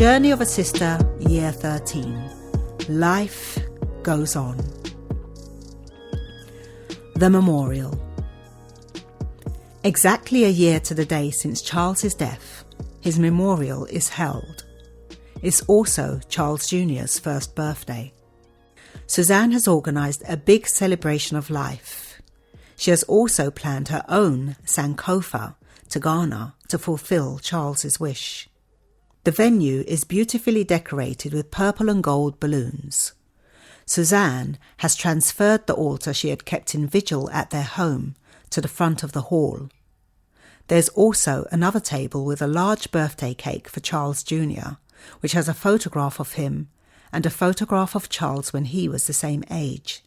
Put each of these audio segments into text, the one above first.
Journey of a Sister, Year 13. Life Goes On. The Memorial. Exactly a year to the day since Charles's death, his memorial is held. It's also Charles Jr.'s first birthday. Suzanne has organised a big celebration of life. She has also planned her own Sankofa to Ghana to fulfil Charles's wish. The venue is beautifully decorated with purple and gold balloons. Suzanne has transferred the altar she had kept in vigil at their home to the front of the hall. There's also another table with a large birthday cake for Charles Jr., which has a photograph of him and a photograph of Charles when he was the same age.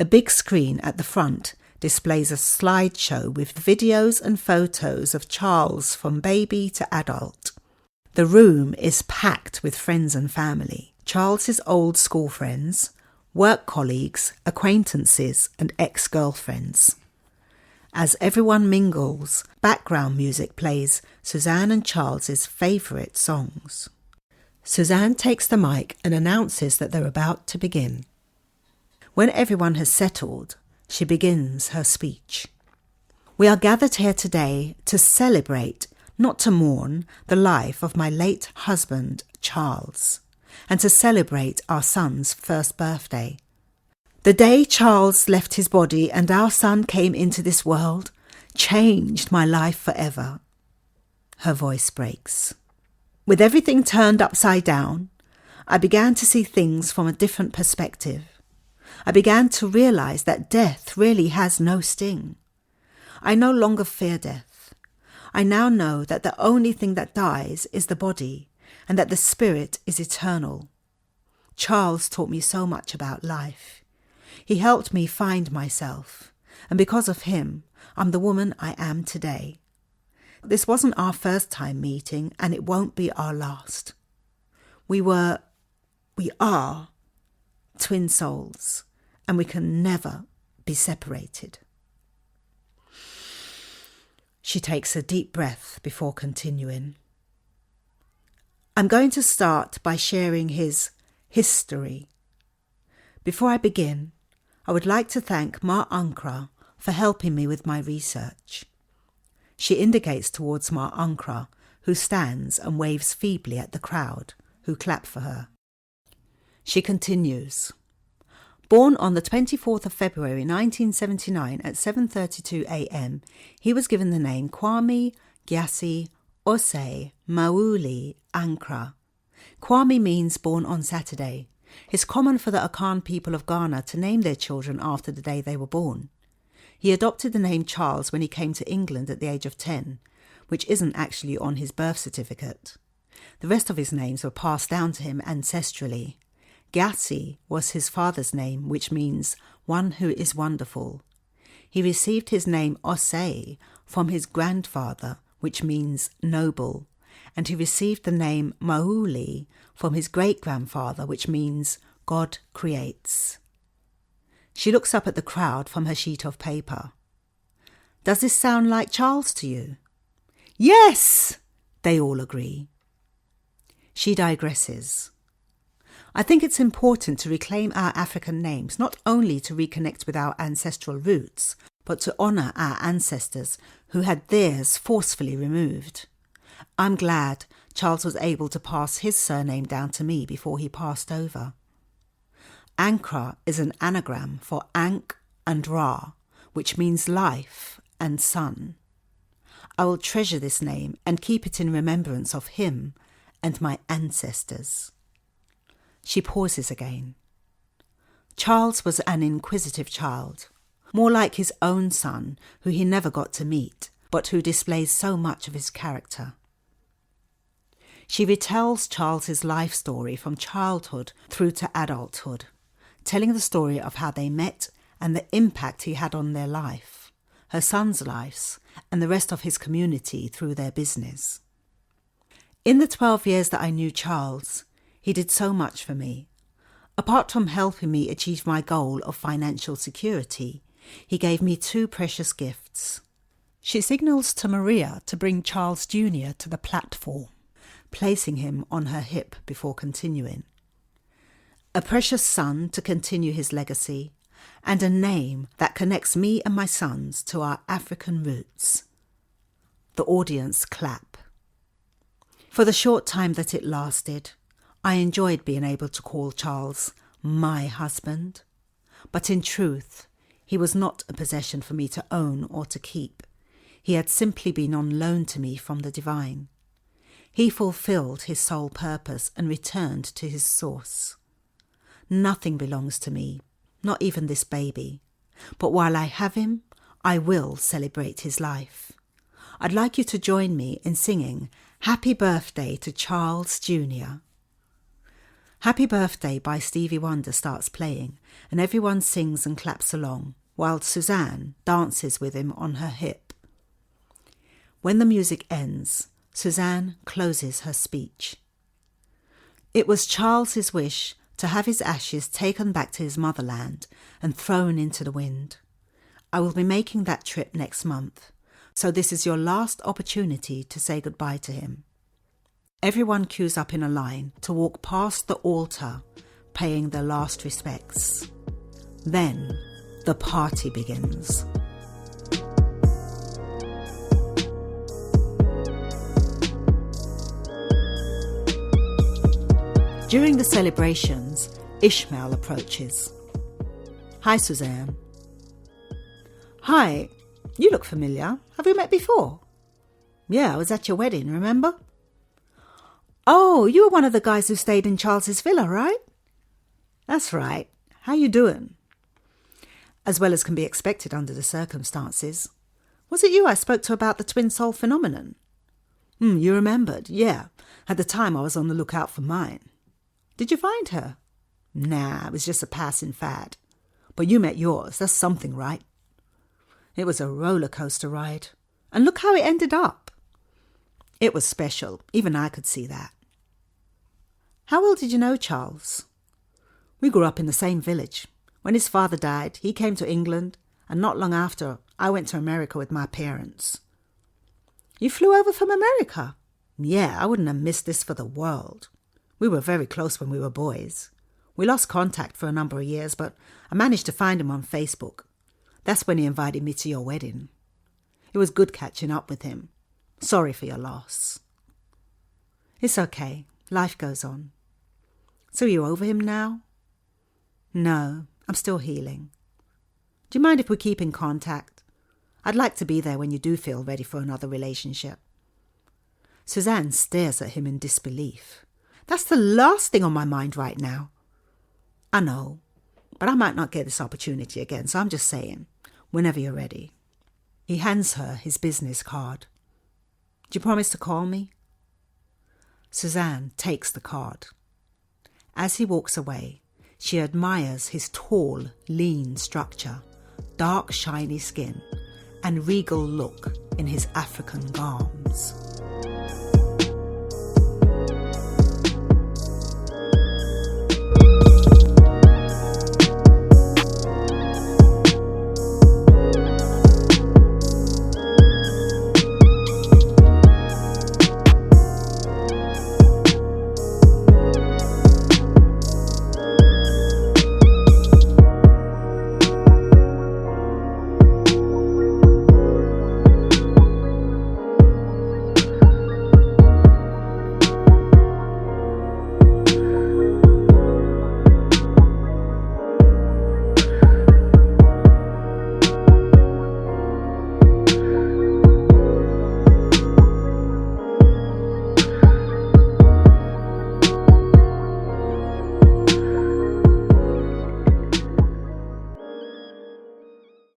A big screen at the front displays a slideshow with videos and photos of Charles from baby to adult. The room is packed with friends and family, Charles's old school friends, work colleagues, acquaintances and ex-girlfriends. As everyone mingles, background music plays Suzanne and Charles's favourite songs. Suzanne takes the mic and announces that they're about to begin. When everyone has settled, she begins her speech. We are gathered here today to celebrate, not to mourn, the life of my late husband, Charles, and to celebrate our son's first birthday. The day Charles left his body and our son came into this world changed my life forever. Her voice breaks. With everything turned upside down, I began to see things from a different perspective. I began to realise that death really has no sting. I no longer fear death. I now know that the only thing that dies is the body, and that the spirit is eternal. Charles taught me so much about life. He helped me find myself, and because of him, I'm the woman I am today. This wasn't our first time meeting, and it won't be our last. We are twin souls, and we can never be separated. She takes a deep breath before continuing. I'm going to start by sharing his history. Before I begin, I would like to thank Ma Ankra for helping me with my research. She indicates towards Ma Ankra, who stands and waves feebly at the crowd, who clap for her. She continues. Born on the 24th of February 1979 at 7:32 a.m, he was given the name Kwame Gyasi Osei Mauli Ankra. Kwame means born on Saturday. It's common for the Akan people of Ghana to name their children after the day they were born. He adopted the name Charles when he came to England at the age of 10, which isn't actually on his birth certificate. The rest of his names were passed down to him ancestrally. Gyasi was his father's name, which means one who is wonderful. He received his name Osei from his grandfather, which means noble, and he received the name Mauli from his great-grandfather, which means God creates. She looks up at the crowd from her sheet of paper. Does this sound like Charles to you? Yes, they all agree. She digresses. I think it's important to reclaim our African names, not only to reconnect with our ancestral roots, but to honour our ancestors who had theirs forcefully removed. I'm glad Charles was able to pass his surname down to me before he passed over. Ankra is an anagram for Ankh and Ra, which means life and sun. I will treasure this name and keep it in remembrance of him and my ancestors. She pauses again. Charles was an inquisitive child, more like his own son, who he never got to meet, but who displays so much of his character. She retells Charles's life story from childhood through to adulthood, telling the story of how they met and the impact he had on their life, her son's lives, and the rest of his community through their business. In the 12 years that I knew Charles, he did so much for me. Apart from helping me achieve my goal of financial security, he gave me 2 precious gifts. She signals to Maria to bring Charles Jr. to the platform. placing him on her hip before continuing. A precious son to continue his legacy, and a name that connects me and my sons to our African roots. The audience clap. For the short time that it lasted, I enjoyed being able to call Charles my husband. But in truth, he was not a possession for me to own or to keep. He had simply been on loan to me from the divine. He fulfilled his sole purpose and returned to his source. Nothing belongs to me, not even this baby. But while I have him, I will celebrate his life. I'd like you to join me in singing Happy Birthday to Charles Jr. Happy Birthday by Stevie Wonder starts playing, and everyone sings and claps along, while Suzanne dances with him on her hip. When the music ends, Suzanne closes her speech. It was Charles's wish to have his ashes taken back to his motherland and thrown into the wind. I will be making that trip next month, so this is your last opportunity to say goodbye to him. Everyone queues up in a line to walk past the altar, paying their last respects. Then the party begins. During the celebrations, Ishmael approaches. Hi, Suzanne. Hi, you look familiar. Have we met before? Yeah, I was at your wedding, remember? Oh, you were one of the guys who stayed in Charles's villa, right? That's right. How you doing? As well as can be expected under the circumstances. Was it you I spoke to about the twin soul phenomenon? You remembered, yeah. At the time I was on the lookout for mine. Did you find her? Nah, it was just a passing fad. But you met yours, that's something, right? It was a roller coaster ride. And look how it ended up. It was special, even I could see that. How well did you know Charles? We grew up in the same village. When his father died, he came to England, and not long after, I went to America with my parents. You flew over from America? Yeah, I wouldn't have missed this for the world. We were very close when we were boys. We lost contact for a number of years, but I managed to find him on Facebook. That's when he invited me to your wedding. It was good catching up with him. Sorry for your loss. It's okay. Life goes on. So you over him now? No, I'm still healing. Do you mind if we keep in contact? I'd like to be there when you do feel ready for another relationship. Suzanne stares at him in disbelief. That's the last thing on my mind right now. I know, but I might not get this opportunity again, so I'm just saying, whenever you're ready. He hands her his business card. Do you promise to call me? Suzanne takes the card. As he walks away, she admires his tall, lean structure, dark, shiny skin, and regal look in his African garms.